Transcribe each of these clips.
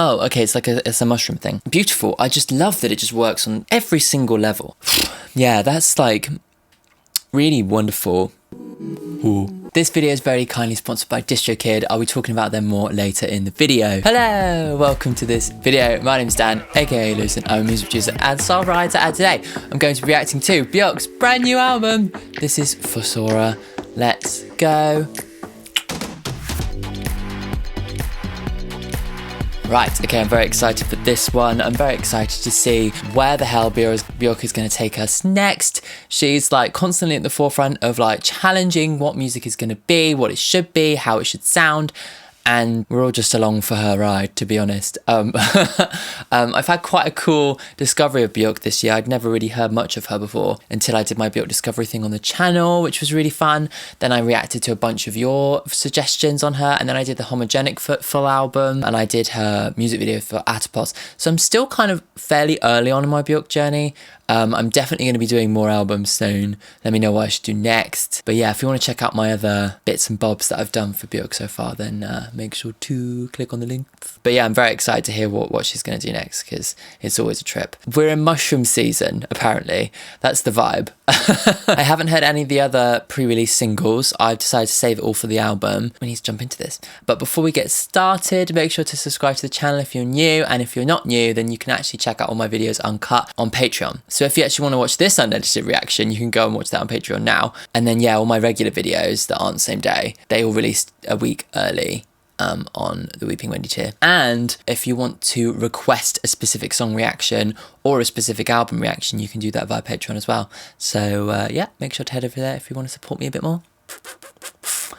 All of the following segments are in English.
Oh, okay, it's a mushroom thing. Beautiful. I just love that it just works on every single level. Yeah, that's like really wonderful. Ooh. This video is very kindly sponsored by DistroKid. I'll be talking about them more later in the video. Hello, welcome to this video. My name's Dan, aka Lucen. I'm a music producer and songwriter, and today I'm going to be reacting to BJÖRK's brand new album. This is FOSSORA. Let's go. Right, okay, I'm very excited for this one. I'm very excited to see where the hell BJÖRK is going to take us next. She's like constantly at the forefront of like challenging what music is going to be, what it should be, how it should sound. And we're all just along for her ride, to be honest. I've had quite a cool discovery of BJÖRK this year. I'd never really heard much of her before until I did my BJÖRK discovery thing on the channel, which was really fun. Then I reacted to a bunch of your suggestions on her, and then I did the Homogenic full album, and I did her music video for Atopos. So I'm still kind of fairly early on in my BJÖRK journey. I'm definitely going to be doing more albums soon. Let me know what I should do next. But yeah, if you want to check out my other bits and bobs that I've done for BJÖRK so far, then make sure to click on the links. But yeah, I'm very excited to hear what she's going to do next, because it's always a trip. We're in mushroom season, apparently. That's the vibe. I haven't heard any of the other pre-release singles. I've decided to save it all for the album. We need to jump into this. But before we get started, make sure to subscribe to the channel if you're new. And if you're not new, then you can actually check out all my videos uncut on Patreon. So if you actually want to watch this unedited reaction, you can go and watch that on Patreon now. And then yeah, all my regular videos that aren't the same day, they all released a week early on the Weeping Wendy tier. And if you want to request a specific song reaction or a specific album reaction, you can do that via Patreon as well. So yeah, make sure to head over there if you want to support me a bit more.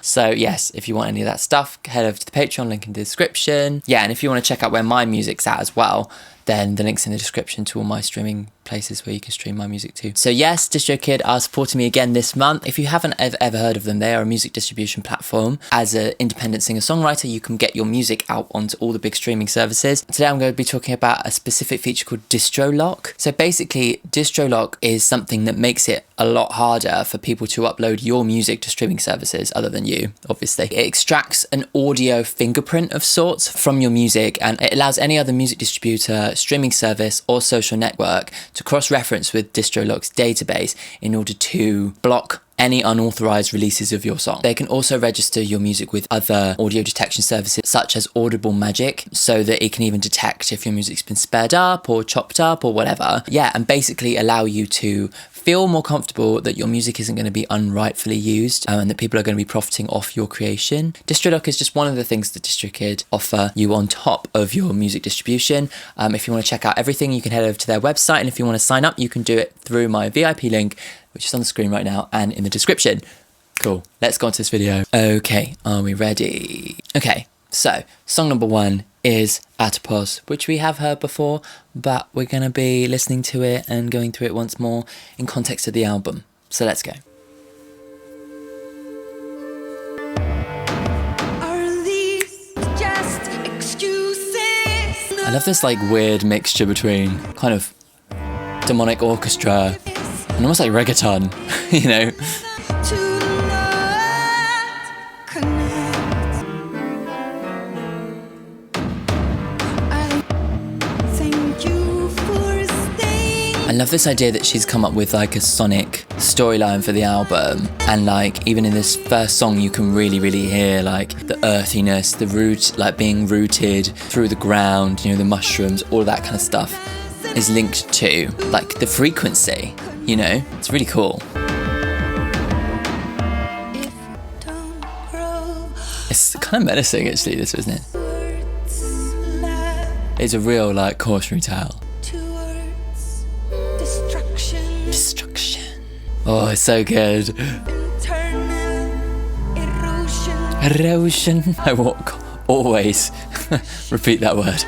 So yes, if you want any of that stuff, head over to the Patreon, link in the description. Yeah, and if you want to check out where my music's at as well, then the link's in the description to all my streaming places where you can stream my music too. So yes, DistroKid are supporting me again this month. If you haven't ever heard of them, they are a music distribution platform. As an independent singer-songwriter, you can get your music out onto all the big streaming services. Today I'm going to be talking about a specific feature called Distro Lock. So basically, Distro Lock is something that makes it a lot harder for people to upload your music to streaming services other than you, obviously. It extracts an audio fingerprint of sorts from your music, and it allows any other music distributor, streaming service or social network to cross-reference with DistroLock's database in order to block any unauthorized releases of your song. They can also register your music with other audio detection services such as Audible Magic, so that it can even detect if your music's been sped up or chopped up or whatever. Yeah, and basically allow you to feel more comfortable that your music isn't going to be unrightfully used and that people are going to be profiting off your creation. DistroLock is just one of the things that DistroKid offer you on top of your music distribution. If you want to check out everything, you can head over to their website, and if you want to sign up, you can do it through my VIP link, which is on the screen right now and in the description. Cool, let's go on to this video. Okay, are we ready? Okay, so song number one is Atopos, which we have heard before, but we're going to be listening to it and going through it once more in context of the album. So let's go. Are these just excuses? I love this like weird mixture between kind of demonic orchestra and almost like reggaeton, you know? I love this idea that she's come up with like a sonic storyline for the album, and like even in this first song you can really hear like the earthiness, the root, like being rooted through the ground, you know, the mushrooms, all of that kind of stuff is linked to like the frequency, you know? It's really cool. It's kind of menacing actually, this, isn't it? It's a real like cautionary tale. Oh, it's so good. Erosion. I walk. Always repeat that word.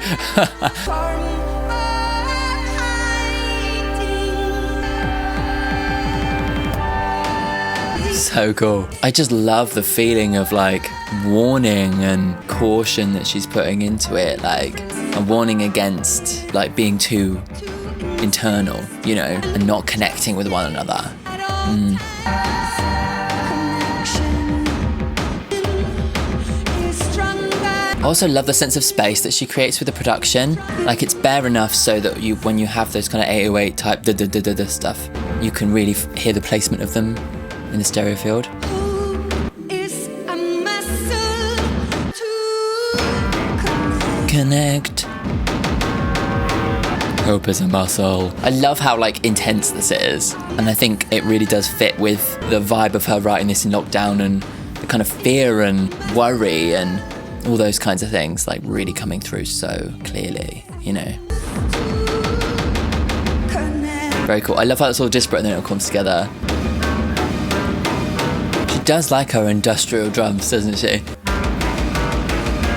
So cool. I just love the feeling of like warning and caution that she's putting into it, like a warning against like being too internal, you know, and not connecting with one another. I also love the sense of space that she creates with the production. Like, it's bare enough so that when you have those kind of 808 type da stuff, you can really hear the placement of them in the stereo field. Is a muscle to Connect. Hope is a muscle. I love how like intense this is, and I think it really does fit with the vibe of her writing this in lockdown and the kind of fear and worry and all those kinds of things, like really coming through so clearly, you know. Very cool. I love how it's all disparate and then it all comes together. She does like her industrial drums, doesn't she?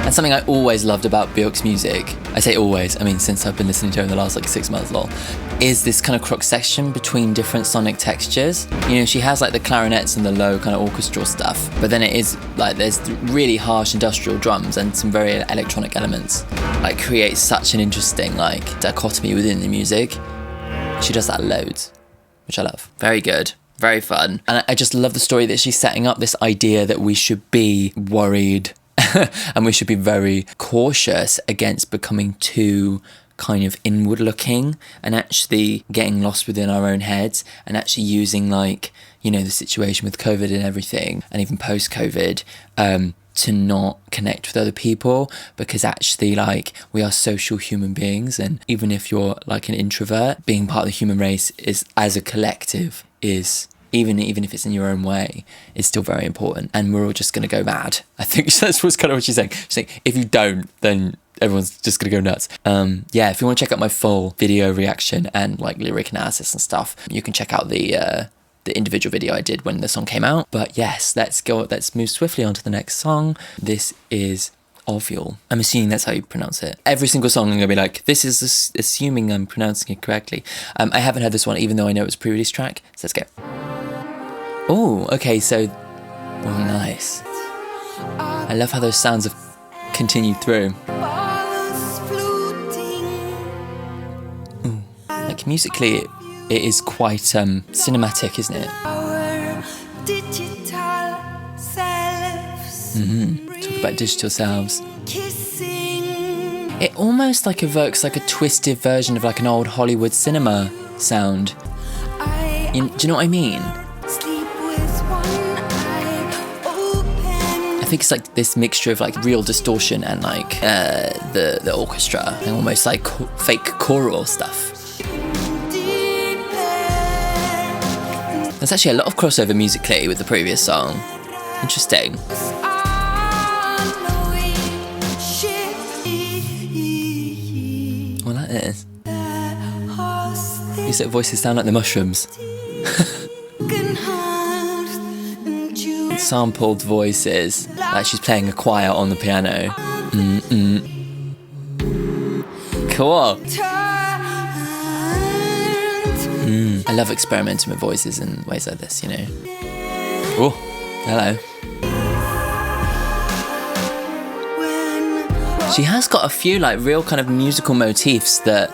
And something I always loved about BJÖRK's music, I say always, I mean since I've been listening to her in the last like 6 months, is this kind of cross section between different sonic textures. You know, she has like the clarinets and the low kind of orchestral stuff, but then it is like there's really harsh industrial drums and some very electronic elements. Like creates such an interesting like dichotomy within the music. She does that loads, which I love. Very good. Very fun. And I just love the story that she's setting up, this idea that we should be worried and we should be very cautious against becoming too kind of inward looking and actually getting lost within our own heads and actually using like, you know, the situation with COVID and everything and even post-COVID to not connect with other people, because actually like we are social human beings, and even if you're like an introvert, being part of the human race is as a collective is even if it's in your own way, it's still very important, and we're all just going to go mad. I think that's what's kind of what she's saying. She's saying if you don't, then everyone's just going to go nuts. Yeah, if you want to check out my full video reaction and like lyric analysis and stuff, you can check out the individual video I did when the song came out. But yes, let's move swiftly on to the next song. This is Ovule. I'm assuming that's how you pronounce it. Every single song I'm going to be like, this is assuming I'm pronouncing it correctly. I haven't heard this one, even though I know it's a pre-release track. So let's go. Oh, okay, so... Oh, nice. I love how those sounds have continued through. Ooh. Like, musically, it is quite cinematic, isn't it? Talk about digital selves. It almost like evokes like a twisted version of like an old Hollywood cinema sound. Do you know what I mean? I think it's like this mixture of like real distortion and like the orchestra and almost like fake choral stuff. There's actually a lot of crossover musically with the previous song. Interesting. I like this. These little voices sound like the Mushrooms. Sampled voices, like she's playing a choir on the piano. Cool. I love experimenting with voices in ways like this, you know. Oh, hello. She has got a few like real kind of musical motifs that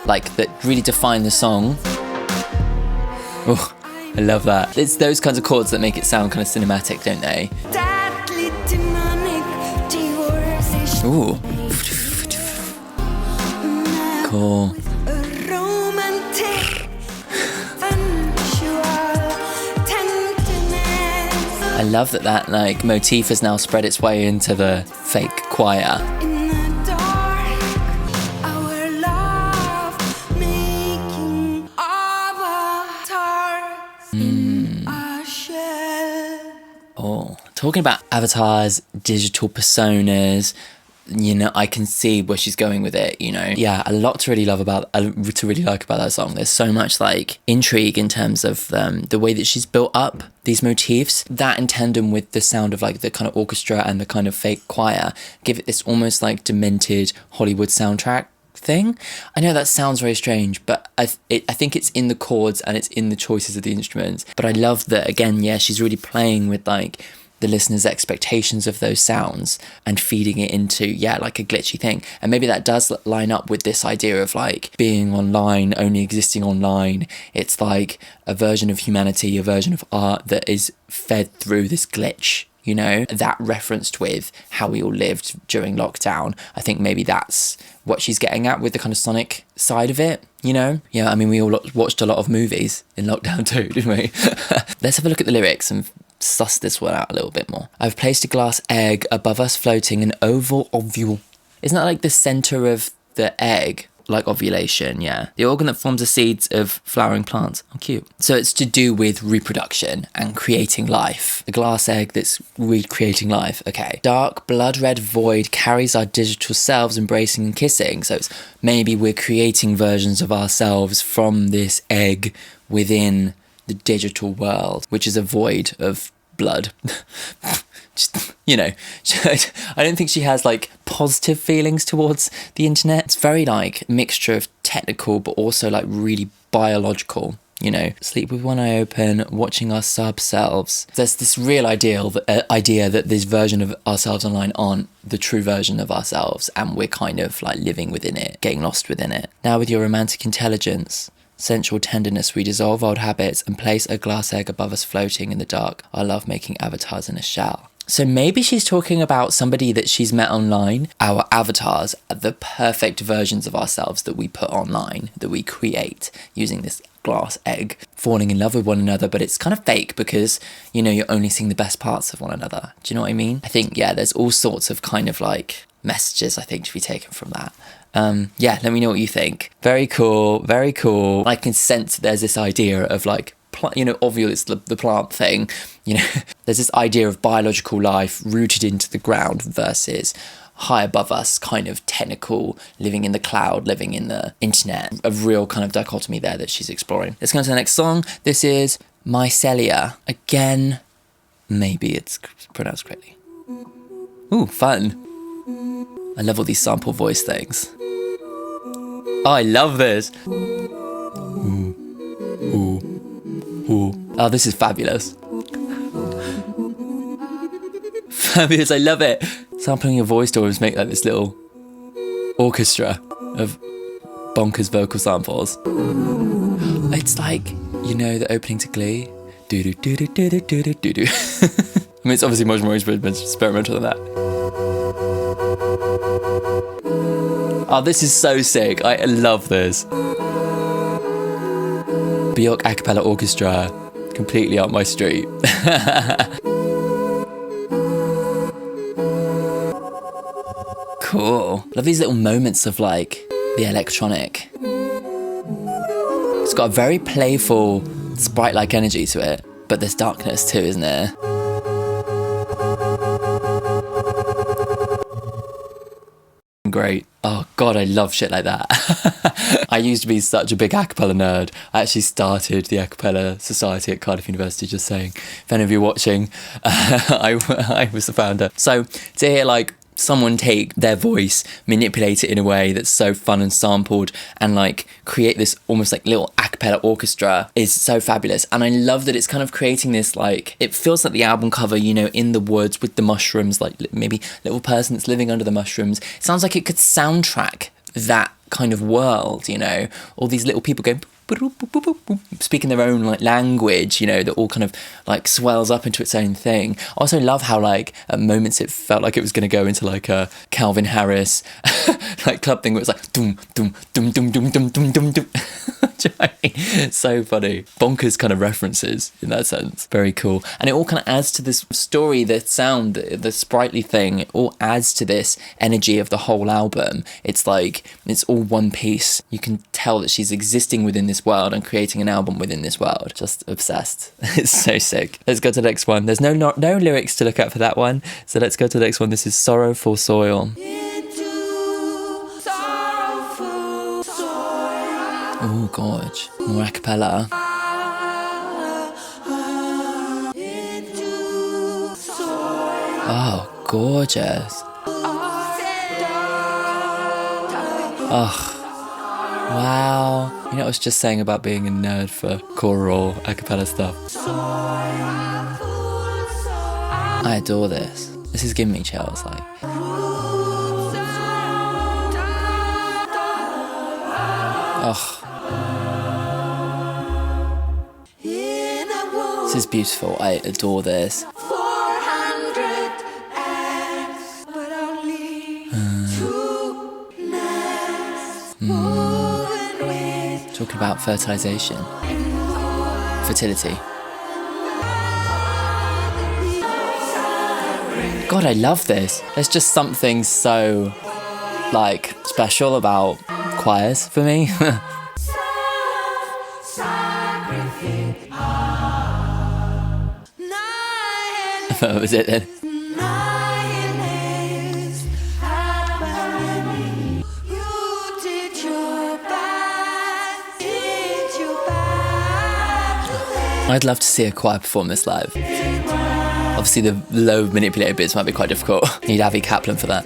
really define the song. Oh, I love that. It's those kinds of chords that make it sound kind of cinematic, don't they? Ooh. Cool. I love that like motif has now spread its way into the fake choir. Oh, talking about avatars, digital personas, you know, I can see where she's going with it, you know. Yeah, a lot to really like about that song. There's so much like intrigue in terms of the way that she's built up these motifs. That in tandem with the sound of like the kind of orchestra and the kind of fake choir give it this almost like demented Hollywood soundtrack thing. I know that sounds very strange, but I think it's in the chords and it's in the choices of the instruments. But I love that, again, yeah, she's really playing with like the listener's expectations of those sounds and feeding it into, yeah, like a glitchy thing. And maybe that does line up with this idea of like being online, only existing online. It's like a version of humanity, a version of art that is fed through this glitch, you know, that referenced with how we all lived during lockdown. I think maybe that's what she's getting at with the kind of sonic side of it, you know? Yeah, I mean, we all watched a lot of movies in lockdown too, didn't we? Let's have a look at the lyrics and suss this one out a little bit more. I've placed a glass egg above us floating an oval ovule. Isn't that like the centre of the egg? Like ovulation, yeah. The organ that forms the seeds of flowering plants. Oh, cute. So it's to do with reproduction and creating life. The glass egg that's recreating life. Okay. Dark blood red void carries our digital selves embracing and kissing. So it's maybe we're creating versions of ourselves from this egg within the digital world, which is a void of blood. Just, you know, I don't think she has like positive feelings towards the internet. It's very like mixture of technical but also like really biological, you know. Sleep with one eye open, watching our sub selves. There's this real idea that this version of ourselves online aren't the true version of ourselves, and we're kind of like living within it, getting lost within it. Now with your romantic intelligence, sensual tenderness, we dissolve old habits and place a glass egg above us floating in the dark, our love-making avatars in a shell. So maybe she's talking about somebody that she's met online. Our avatars are the perfect versions of ourselves that we put online, that we create using this glass egg, falling in love with one another, but it's kind of fake because, you know, you're only seeing the best parts of one another. Do you know what I mean? I think, yeah, there's all sorts of kind of like messages, I think, to be taken from that. Yeah, let me know what you think. Very cool, very cool. I can sense there's this idea of like, you know, ovule is the plant thing, you know, there's this idea of biological life rooted into the ground versus high above us, kind of technical, living in the cloud, living in the internet. A real kind of dichotomy there that she's exploring. Let's go on to the next song. This is Mycelia. Again, maybe it's pronounced correctly. Ooh, fun. I love all these sample voice things. Oh, I love this. Ooh, ooh. Ooh. Oh, this is fabulous. Fabulous, I love it. Sampling your voice to always make like this little orchestra of bonkers vocal samples. It's like, you know, the opening to Glee. Do do do do do do do do do. I mean, it's obviously much more experimental than that. Oh, this is so sick. I love this. BJÖRK a cappella orchestra, completely up my street. Cool. Love these little moments of like the electronic. It's got a very playful, sprite-like energy to it, but there's darkness too, isn't there? Great. Oh god, I love shit like that. I used to be such a big a cappella nerd. I actually started the a cappella society at Cardiff University, just saying. If any of you are watching, I was the founder. So to hear like someone take their voice, manipulate it in a way that's so fun and sampled, and like create this almost like little a cappella orchestra is so fabulous. And I love that it's kind of creating this like, it feels like the album cover, you know, in the woods with the mushrooms, like maybe little person that's living under the mushrooms. It sounds like it could soundtrack that kind of world, you know, all these little people going speaking their own like language, you know, that all kind of like swells up into its own thing. I also love how like at moments it felt like it was going to go into like a Calvin Harris like club thing where it's like dum dum dum dum dum dum dum dum dum. So funny, bonkers kind of references in that sense. Very cool. And it all kind of adds to this story, the sound, the sprightly thing, it all adds to this energy of the whole album. It's like it's all one piece. You can tell that she's existing within this world and creating an album within this world. Just obsessed. It's so sick. Let's go to the next one. There's no lyrics to look at for that one, so let's go to the next one. This is Sorrowful Soil. Oh gorge, more a cappella. Oh, gorgeous. Oh, wow. You know what I was just saying about being a nerd for choral a cappella stuff? I adore this. This is giving me chills, like. Oh. This is beautiful. I adore this. 400 Talking about fertilization, fertility. God, I love this. There's just something so, like, special about choirs for me. That was it then. I'd love to see a choir perform this live. Obviously the low manipulated bits might be quite difficult. Need Avi Kaplan for that.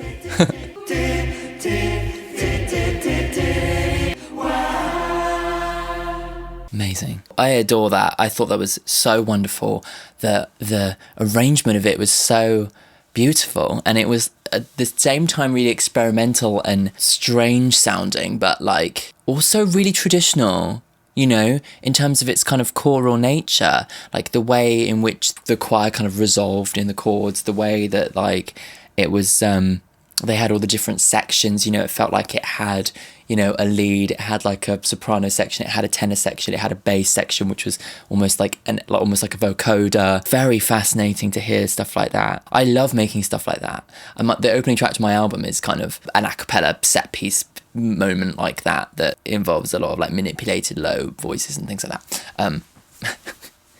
Amazing. I adore that. I thought that was so wonderful. The arrangement of it was so beautiful, and it was at the same time really experimental and strange sounding, but like also really traditional, you know, in terms of its kind of choral nature, like the way in which the choir kind of resolved in the chords, the way that like it was, they had all the different sections, you know, it felt like it had, you know, a lead, it had like a soprano section, it had a tenor section, it had a bass section, which was almost like almost like a vocoder. Very fascinating to hear stuff like that. I love making stuff like that. The opening track to my album is kind of an a cappella set piece moment like that involves a lot of like manipulated low voices and things like that.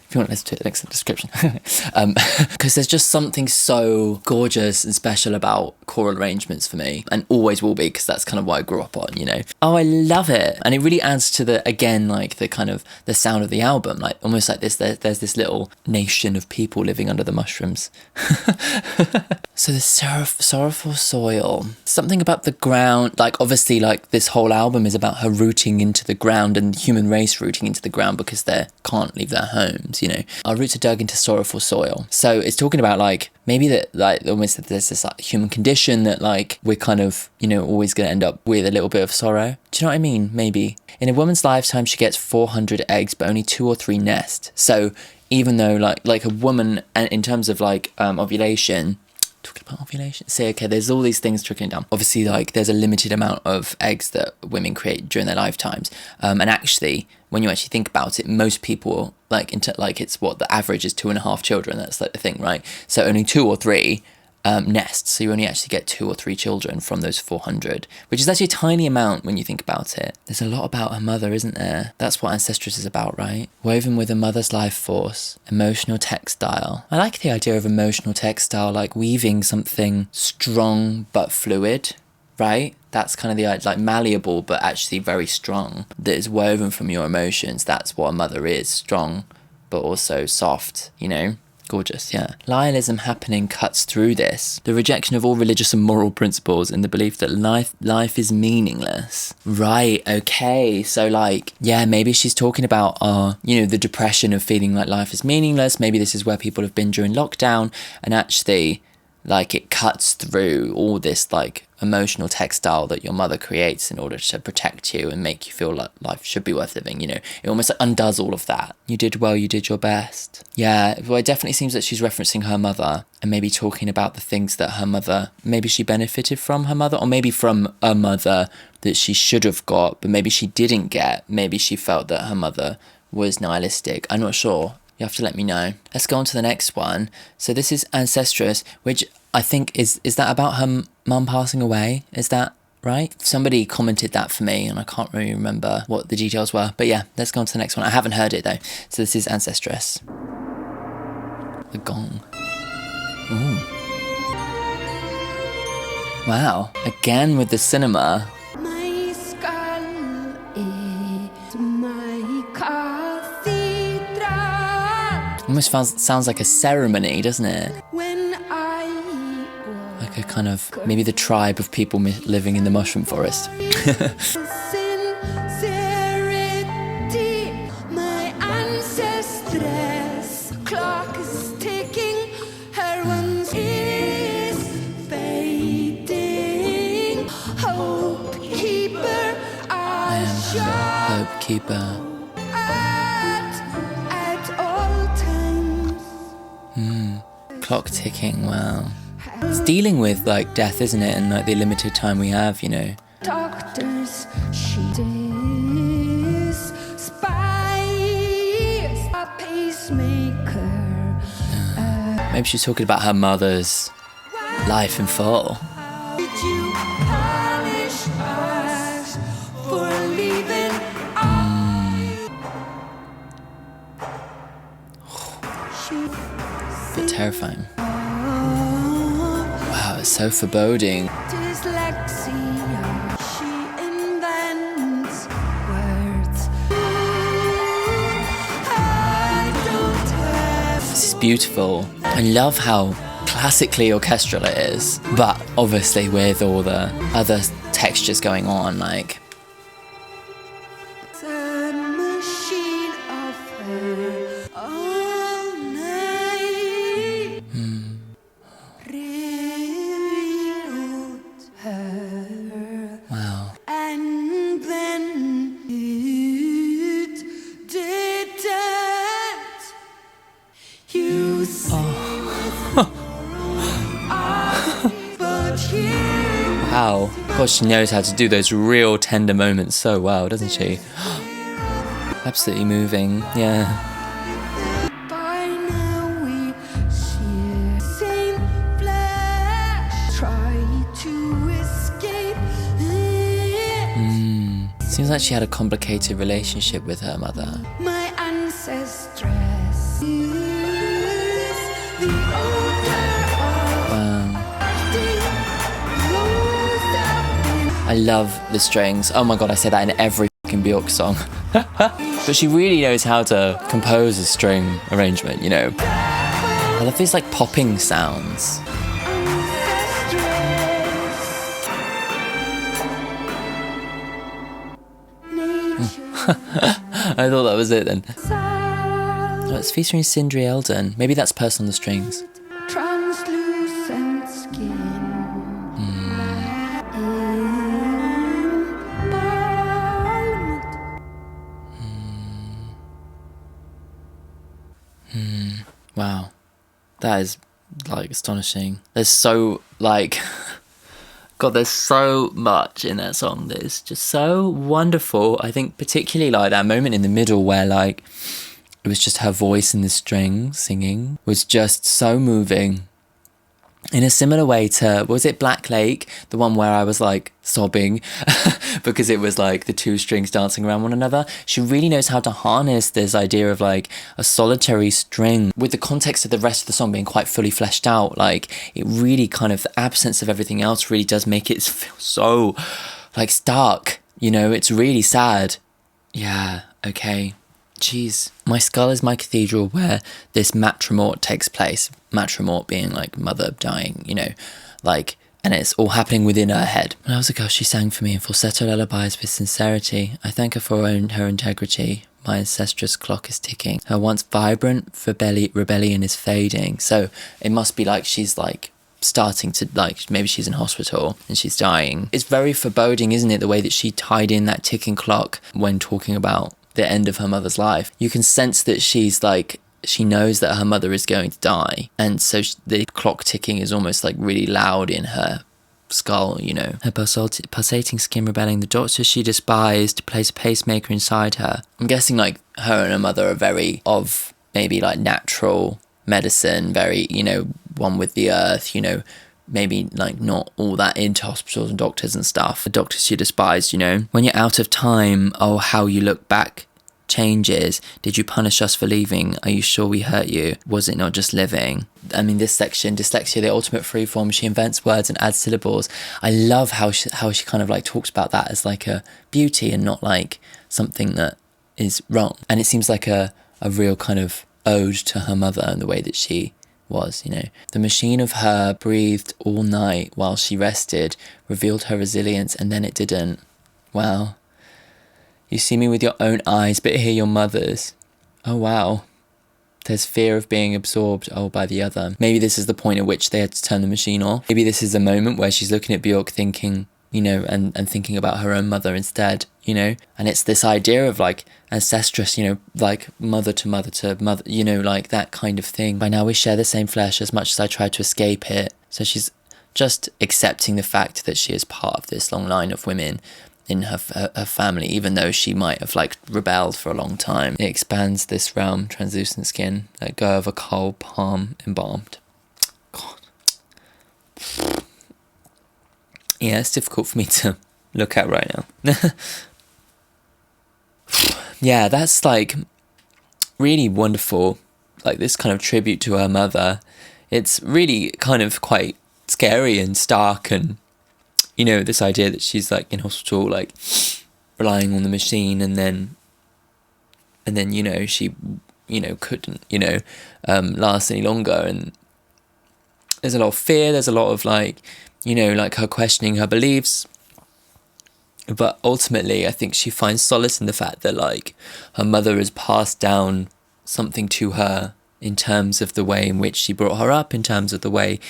If you want to listen to it, links in the description. Because there's just something so gorgeous and special about choral arrangements for me, and always will be, because that's kind of what I grew up on, you know. Oh, I love it. And it really adds to the, again, like the kind of the sound of the album, like almost like this, there's this little nation of people living under the mushrooms. So the Sorrowful Soil, something about the ground, like obviously like this whole album is about her rooting into the ground and the human race rooting into the ground because they can't leave their homes, you know. Our roots are dug into sorrowful soil. So it's talking about like, maybe that like almost that there's this like human condition that like we're kind of, you know, always going to end up with a little bit of sorrow. Do you know what I mean? Maybe. In a woman's lifetime, she gets 400 eggs, but only 2 or 3 nest. So even though like a woman, and in terms of like ovulation, talking about ovulation, say, okay, there's all these things trickling down. Obviously, like there's a limited amount of eggs that women create during their lifetimes. And actually, when you actually think about it, most people like it's what the average is 2.5 children. That's like the thing, right? So only 2 or 3 nests. So you only actually get 2 or 3 children from those 400, which is actually a tiny amount when you think about it. There's a lot about her mother, isn't there? That's what Ancestress is about, right? Woven with a mother's life force, emotional textile. I like the idea of emotional textile, like weaving something strong but fluid, right? That's kind of the idea, like malleable but actually very strong, that is woven from your emotions. That's what a mother is, strong but also soft, you know? Gorgeous, yeah. Nihilism happening cuts through this. The rejection of all religious and moral principles and the belief that life is meaningless. Right, okay. So like, yeah, maybe she's talking about, you know, the depression of feeling like life is meaningless. Maybe this is where people have been during lockdown, and actually like it cuts through all this like emotional textile that your mother creates in order to protect you and make you feel like life should be worth living, you know. It almost like undoes all of that. You did well, you did your best. Yeah, well, it definitely seems that she's referencing her mother and maybe talking about the things that her mother, maybe she benefited from her mother, or maybe from a mother that she should have got, but maybe she didn't get. Maybe she felt that her mother was nihilistic. I'm not sure. You have to let me know. Let's go on to the next one. So this is Ancestress, which I think is that about her mum passing away? Is that right? Somebody commented that for me and I can't really remember what the details were. But yeah, let's go on to the next one. I haven't heard it though. So this is Ancestress. The gong. Ooh. Wow. Again with the cinema. My skull is my cathedral. Almost sounds like a ceremony, doesn't it? When I Like a kind of, maybe the tribe of people living in the mushroom forest. sincerity, my ancestress clock is ticking, her once is fading. Hope keeper, I shall Hope keeper. at all times. Clock ticking, wow. It's dealing with like death, isn't it? And like the limited time we have, you know. Doctors she despises a pacemaker. Maybe she's talking about her mother's life in full. Did you punish us for leaving Bit terrifying. Wow, it's so foreboding. dyslexia? She invents words. I don't have. This is beautiful. I love how classically orchestral it is, but obviously with all the other textures going on, like. A machine of her all night. Revealed her. Wow. And then it didn't. You see but here Wow. God, she knows how to do those real tender moments so well, doesn't she? Absolutely moving, yeah. by now we see same flesh try to escape. Seems like she had a complicated relationship with her mother. My ancestress is the odor of I love the strings. Oh my god, I say that in every fucking BJÖRK song. But she really knows how to compose a string arrangement, you know. I love these like popping sounds. I thought that was it then. Oh, it's featuring Sindri Eldon. Maybe that's Person on the Strings. Translucent skin. Wow. That is like astonishing. There's so like God, there's so much in that song that is just so wonderful. I think particularly like that moment in the middle where like it was just her voice in the strings singing was just so moving. In a similar way to, was it Black Lake? The one where I was like sobbing because it was like the two strings dancing around one another. She really knows how to harness this idea of like a solitary string with the context of the rest of the song being quite fully fleshed out. Like it really kind of, the absence of everything else really does make it feel so like stark, you know, it's really sad. Yeah, okay. Jeez. My skull is my cathedral where this matrimort takes place. Matrimort being like mother dying, you know, like, and it's all happening within her head. When I was a girl, she sang for me in falsetto lullabies with sincerity. I thank her for her integrity. My ancestress clock is ticking. Her once vibrant rebellion is fading. So it must be like she's like starting to like, maybe she's in hospital and she's dying. It's very foreboding, isn't it? The way that she tied in that ticking clock when talking about the end of her mother's life. You can sense that she's like, she knows that her mother is going to die, and so the clock ticking is almost like really loud in her skull, you know. Her pulsating skin rebelling, the doctor she despised plays a pacemaker inside her. I'm guessing like her and her mother are very of maybe like natural medicine, very, you know, one with the earth, you know, maybe like not all that into hospitals and doctors and stuff. The doctors she despised, you know. When you're out of time, oh, how you look back changes. Did you punish us for leaving? Are you sure we hurt you? Was it not just living? I mean, this section, dyslexia, the ultimate freeform, she invents words and adds syllables. I love how she kind of like talks about that as like a beauty and not like something that is wrong. And it seems like a real kind of ode to her mother and the way that she was, you know. The machine of her breathed all night while she rested, revealed her resilience, and then it didn't. Wow. You see me with your own eyes, but hear your mother's. Oh, wow. There's fear of being absorbed, by the other. Maybe this is the point at which they had to turn the machine off. Maybe this is a moment where she's looking at BJÖRK thinking, you know, and thinking about her own mother instead, you know. And it's this idea of like ancestress, you know, like mother to mother, you know, like that kind of thing. By now we share the same flesh as much as I try to escape it. So she's just accepting the fact that she is part of this long line of women in her family, even though she might have like rebelled for a long time. It expands this realm, translucent skin, let go of a cold palm embalmed. God. Yeah, it's difficult for me to look at right now. Yeah, that's like really wonderful, like this kind of tribute to her mother. It's really kind of quite scary and stark, and you know, this idea that she's like in hospital, like relying on the machine, and then you know, she, you know, couldn't, you know, last any longer. And there's a lot of fear, there's a lot of like, you know, like her questioning her beliefs. But ultimately, I think she finds solace in the fact that like her mother has passed down something to her in terms of the way in which she brought her up, in terms of the way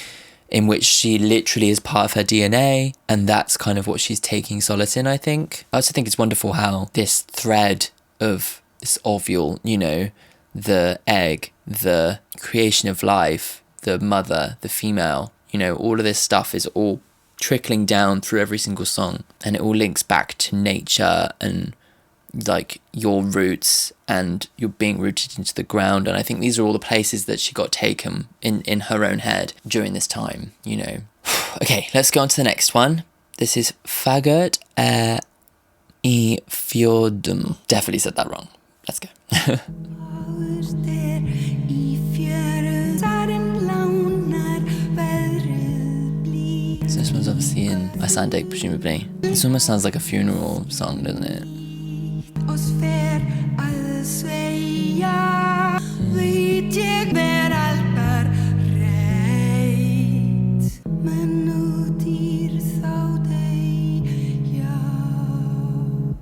in which she literally is part of her DNA, and that's kind of what she's taking solace in, I think. I also think it's wonderful how this thread of this ovule, you know, the egg, the creation of life, the mother, the female, you know, all of this stuff is all trickling down through every single song, and it all links back to nature and like your roots, and you're being rooted into the ground. And I think these are all the places that she got taken in her own head during this time, you know. Okay, let's go on to the next one. This is Fagotaeri Fjordum. Definitely said that wrong. Let's go. So this one's obviously in Icelandic, presumably. This almost sounds like a funeral song, doesn't it?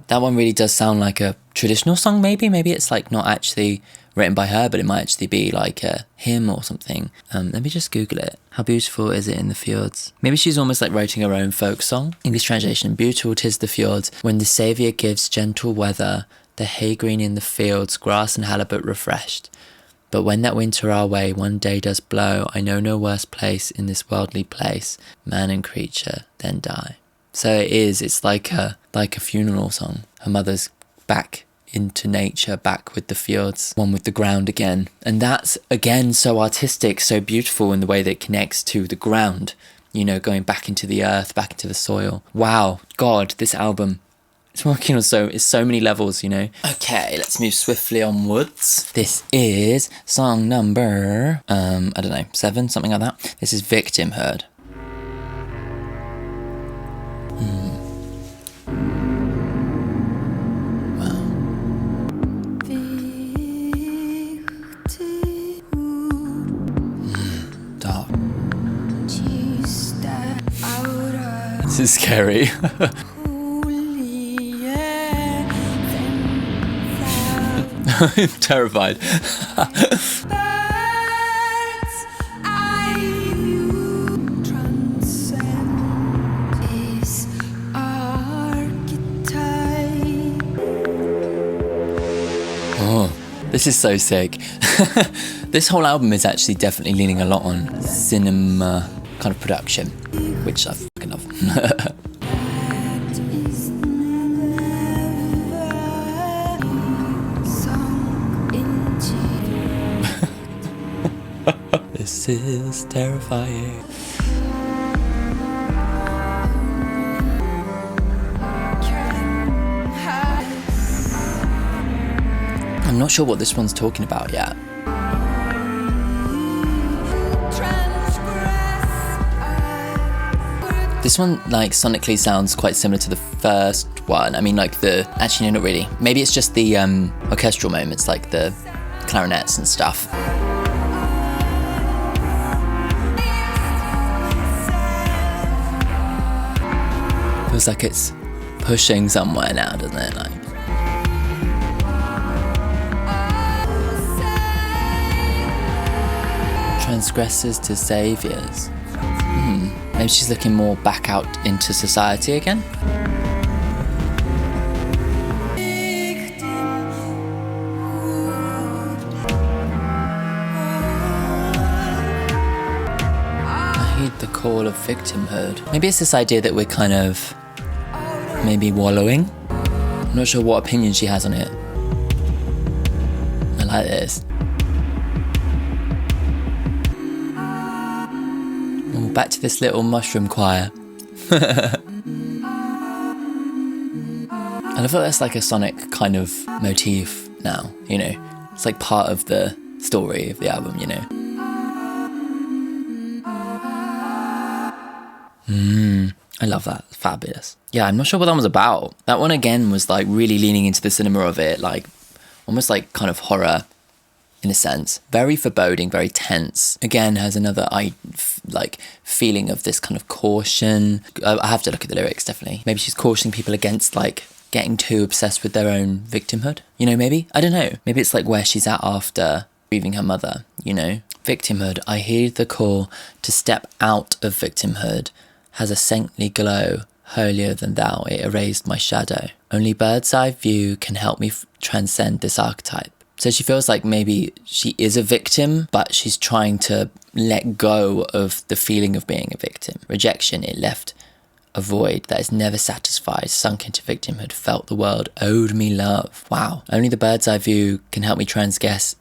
That one really does sound like a traditional song, maybe. Maybe it's like not actually written by her, but it might actually be like a hymn or something. Let me just Google it. How beautiful is it in the fjords? Maybe she's almost like writing her own folk song. English translation: beautiful 'tis the fjords, when the Saviour gives gentle weather, the hay green in the fields, grass and halibut refreshed. But when that winter our way one day does blow, I know no worse place in this worldly place, man and creature then die. So it's like a funeral song. Her mother's back into nature, back with the fjords, one with the ground again. And that's, again, so artistic, so beautiful in the way that it connects to the ground, you know, going back into the earth, back into the soil. Wow, God, this album, it's working on so many levels, you know. Okay, let's move swiftly onwards. This is song number, I don't know, 7, something like that. This is Victimhood. This is scary. I'm terrified. Oh, this is so sick. This whole album is actually definitely leaning a lot on cinema kind of production, which I fucking love. This is terrifying. I'm not sure what this one's talking about yet. This one, like, sonically sounds quite similar to the first one. I mean, like actually, no, not really. Maybe it's just the orchestral moments, like the clarinets and stuff. Feels like it's pushing somewhere now, doesn't it? Like, transgressors to saviors. Maybe she's looking more back out into society again. I heed the call of victimhood. Maybe it's this idea that we're kind of maybe wallowing. I'm not sure what opinion she has on it. I like this. Oh, back to this little mushroom choir. I love that that's like a sonic kind of motif now, you know. It's like part of the story of the album, you know. I love that. It's fabulous. Yeah, I'm not sure what that was about. That one again was like really leaning into the cinema of it, like almost like kind of horror in a sense. Very foreboding, very tense. Again, has another like feeling of this kind of caution. I have to look at the lyrics, definitely. Maybe she's cautioning people against like getting too obsessed with their own victimhood. You know, maybe? I don't know. Maybe it's like where she's at after grieving her mother, you know? Victimhood. I heed the call to step out of victimhood. Has a saintly glow, holier than thou, it erased my shadow. Only bird's eye view can help me transcend this archetype. So she feels like maybe she is a victim, but she's trying to let go of the feeling of being a victim. Rejection, it left a void that is never satisfied, sunk into victimhood, felt the world owed me love. Wow. Only the bird's eye view can help me transgress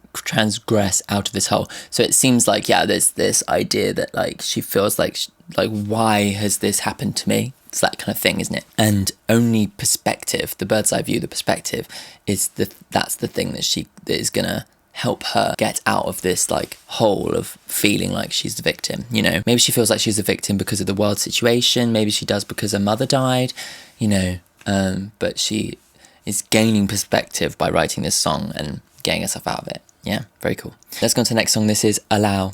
out of this hole. So it seems like, yeah, there's this idea that like she feels like why has this happened to me? It's that kind of thing, isn't it? And only perspective, the bird's eye view, the perspective is that's the thing that is gonna help her get out of this like hole of feeling like she's the victim, you know. Maybe she feels like she's a victim because of the world situation, maybe she does because her mother died, you know, but she is gaining perspective by writing this song and getting herself out of it. Yeah, very cool. Let's go on to the next song. This is Allow.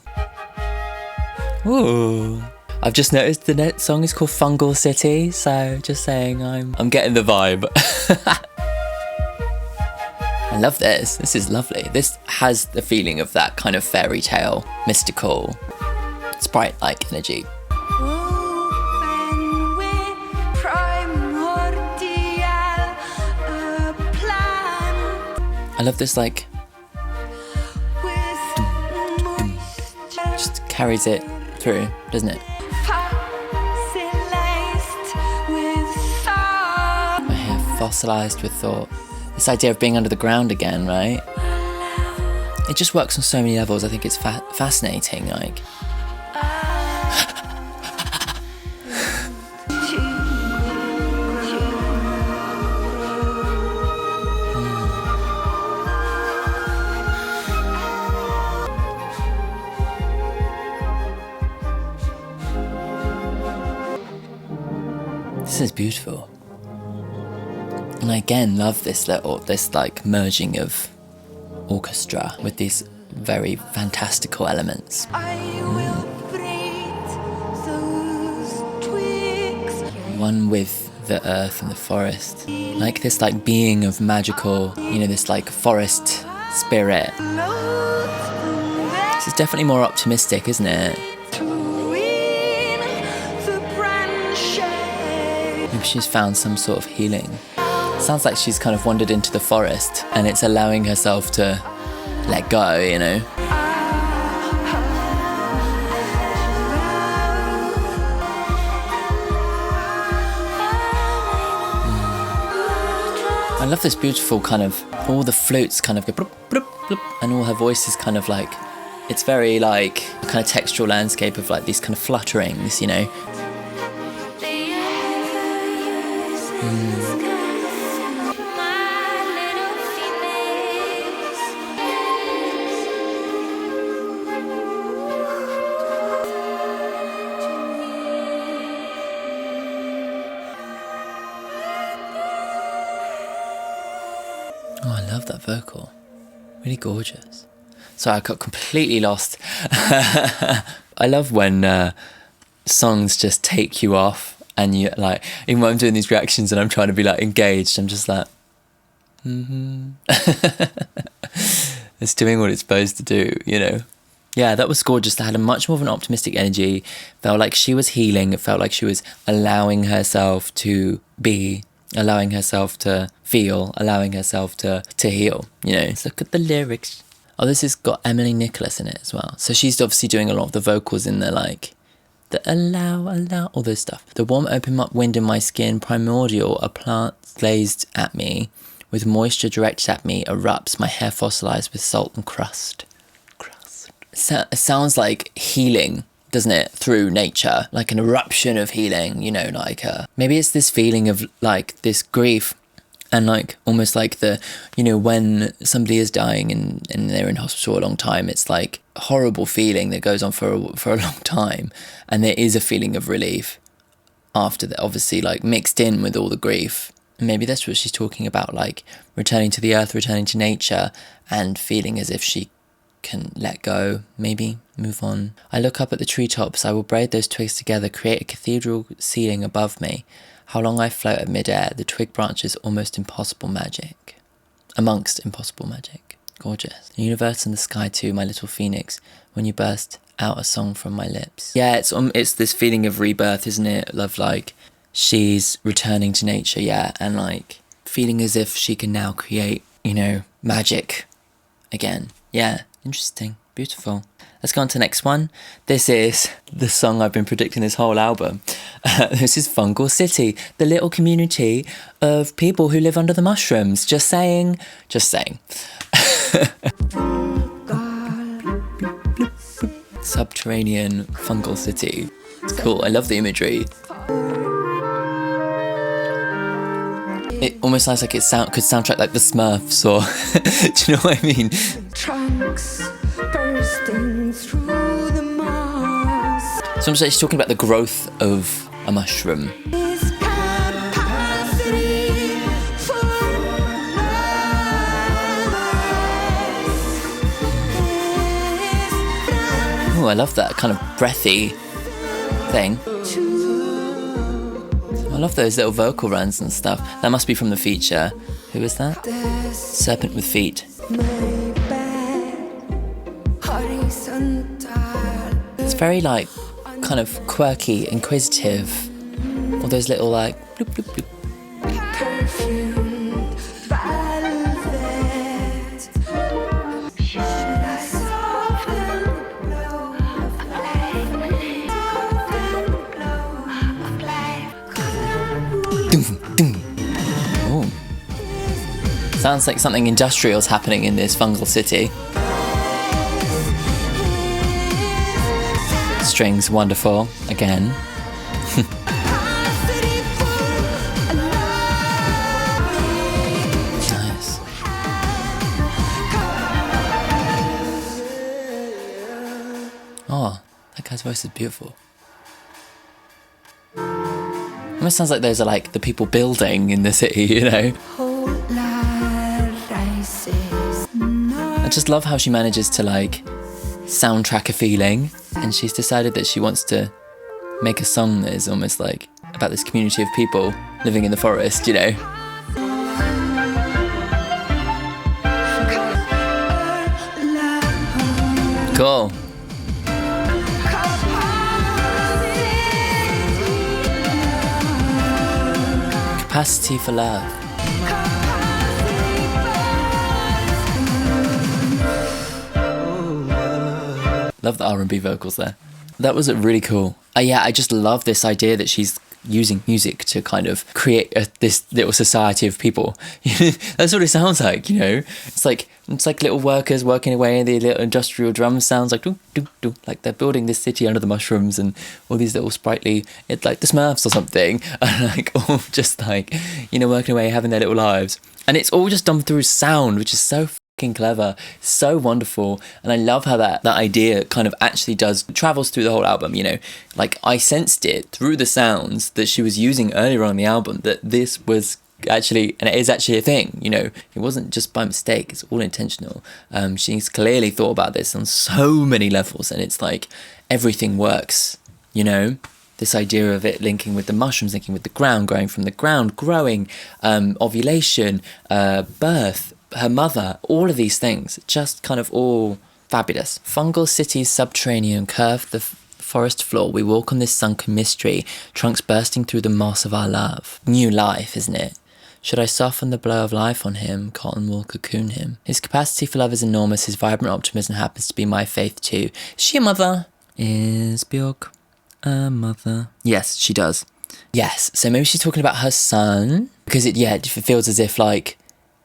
Ooh. I've just noticed the next song is called Fungal City, so just saying I'm getting the vibe. I love this. This is lovely. This has the feeling of that kind of fairy tale, mystical, sprite-like energy. I love this like just carries it through, doesn't it? My hair fossilized with thought. This idea of being under the ground again, right? It just works on so many levels. I think it's fascinating, like. This is beautiful. And I again love this like merging of orchestra with these very fantastical elements. One with the earth and the forest. Like this like being of magical, you know, this like forest spirit. This is definitely more optimistic, isn't it? Maybe she's found some sort of healing. Sounds like she's kind of wandered into the forest and it's allowing herself to let go, you know. I love this beautiful kind of, all the flutes kind of go bloop, bloop, bloop, and all her voice is kind of like, it's very like kind of textural landscape of like these kind of flutterings, you know. Oh, I love that vocal. Really gorgeous. Sorry, I got completely lost. I love when songs just take you off and you like, even when I'm doing these reactions and I'm trying to be like engaged, I'm just like, it's doing what it's supposed to do, you know. Yeah, that was gorgeous. It had a much more of an optimistic energy. Felt like she was healing. It felt like she was allowing herself to be, allowing herself to feel, allowing herself to heal, you know. Let's look at the lyrics. Oh, this has got Emily Nicholas in it as well. So she's obviously doing a lot of the vocals in the like the allow, all this stuff. The warm open wind in my skin, primordial, a plant glazed at me, with moisture directed at me, erupts, my hair fossilized with salt and crust. It sounds like healing, doesn't it, through nature, like an eruption of healing, you know, like maybe it's this feeling of like this grief and like almost like the, you know, when somebody is dying and they're in hospital a long time, it's like a horrible feeling that goes on for a long time, and there is a feeling of relief after that, obviously, like mixed in with all the grief. And maybe that's what she's talking about, like returning to the earth, returning to nature, and feeling as if she can let go, maybe move on. I look up at the treetops, I will braid those twigs together, create a cathedral ceiling above me. How long I float at mid-air, the twig branches almost impossible magic. Amongst impossible magic. Gorgeous. The universe and the sky too, my little phoenix, when you burst out a song from my lips. Yeah, it's this feeling of rebirth, isn't it? Of like, she's returning to nature, yeah, and like feeling as if she can now create, you know, magic again. Yeah. Interesting. Beautiful. Let's go on to the next one. This is the song I've been predicting this whole album. This is Fungal City, the little community of people who live under the mushrooms. Just saying. Subterranean Fungal City. It's cool. I love the imagery. It almost sounds like it could soundtrack like the Smurfs, or do you know what I mean? Trunks bursting through the moss. It's almost like she's talking about the growth of a mushroom. His capacity for Oh, I love that kind of breathy thing. I love those little vocal runs and stuff. That must be from the feature. Who is that? Serpent with Feet. It's very like kind of quirky, inquisitive. All those little like bloop bloop bloop. Oh. Sounds like something industrial's happening in this Fungal City. Strings wonderful again. Nice. Oh, that guy's voice is beautiful. Almost sounds like those are like the people building in the city, you know. I just love how she manages to like soundtrack a feeling, and she's decided that she wants to make a song that is almost like about this community of people living in the forest, you know. Cool. Capacity for love. Love the R&B vocals there. That was really cool. Yeah, I just love this idea that she's using music to kind of create this little society of people. That's what it sounds like, you know. It's like little workers working away, the little industrial drum sounds like doo, doo, doo, like they're building this city under the mushrooms, and all these little sprightly, it's like the Smurfs or something, and like all just like, you know, working away, having their little lives, and it's all just done through sound, which is so fucking clever, so wonderful. And I love how that idea kind of actually travels through the whole album, you know. Like I sensed it through the sounds that she was using earlier on the album, that this was actually, and it is actually a thing, you know. It wasn't just by mistake, it's all intentional. She's clearly thought about this on so many levels, and it's like everything works, you know. This idea of it linking with the mushrooms, linking with the ground, growing from the ground, growing, ovulation, birth, her mother, all of these things, just kind of all fabulous. Fungal City's subterranean curve the forest floor. We walk on this sunken mystery, trunks bursting through the moss of our love. New life, isn't it? Should I soften the blow of life on him? Cotton will cocoon him. His capacity for love is enormous. His vibrant optimism happens to be my faith too. Is she a mother? Is BJÖRK a mother. Yes, she does. Yes, so maybe she's talking about her son, because it feels as if like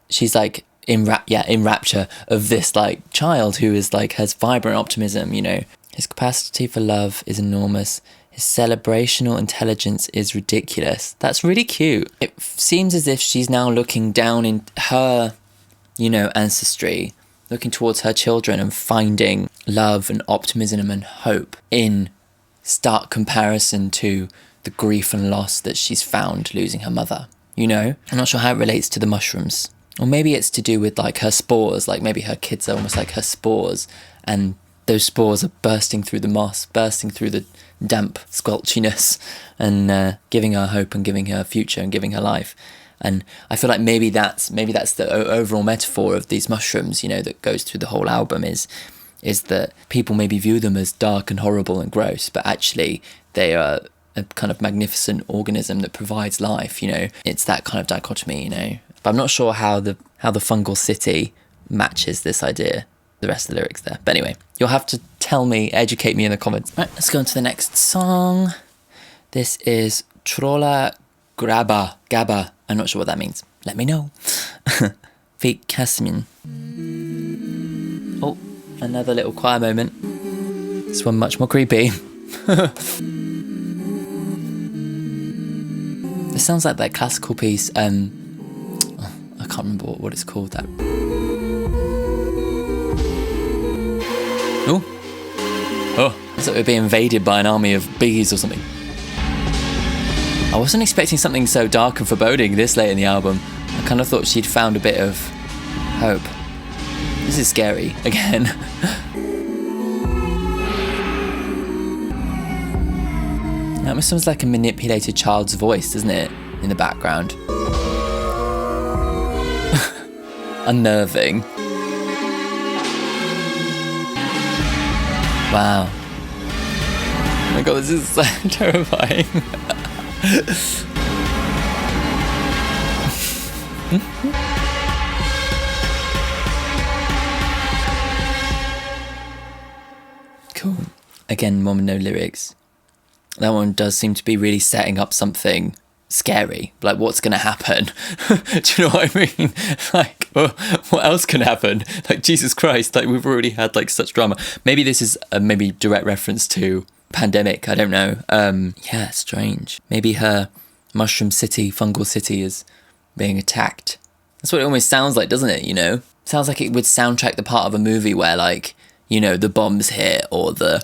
she's like in rapture of this like child who is like has vibrant optimism, you know. His capacity for love is enormous. His celebrational intelligence is ridiculous. That's really cute. It seems as if she's now looking down in her, you know, ancestry, looking towards her children and finding love and optimism and hope in stark comparison to the grief and loss that she's found losing her mother. You know, I'm not sure how it relates to the mushrooms. Or maybe it's to do with like her spores, like maybe her kids are almost like her spores, and those spores are bursting through the moss, bursting through the damp squelchiness, and giving her hope and giving her a future and giving her life. And I feel like maybe that's the overall metaphor of these mushrooms, you know, that goes through the whole album is that people maybe view them as dark and horrible and gross, but actually they are a kind of magnificent organism that provides life, you know. It's that kind of dichotomy, you know. But I'm not sure how the Fungal City matches this idea, the rest of the lyrics there. But anyway, you'll have to tell me, educate me in the comments. Right, let's go on to the next song. This is Trolla Gabba. I'm not sure what that means. Let me know. Feet Casmin. Oh, another little choir moment. This one much more creepy. This sounds like that classical piece. I can't remember what it's called. That. Oh, it's like we're being invaded by an army of bees or something. I wasn't expecting something so dark and foreboding this late in the album. I kind of thought she'd found a bit of hope. This is scary again. That almost sounds like a manipulated child's voice, doesn't it? In the background. Unnerving. Wow. Oh my god, this is so terrifying. Cool. Again, one with no lyrics. That one does seem to be really setting up something scary. Like, what's going to happen? Do you know what I mean? Like, what else can happen? Like, Jesus Christ, like, we've already had, like, such drama. Maybe this is a maybe direct reference to pandemic. I don't know. Yeah, strange. Maybe her Mushroom City, Fungal City is being attacked. That's what it almost sounds like, doesn't it, you know? Sounds like it would soundtrack the part of a movie where, like, you know, the bombs hit or the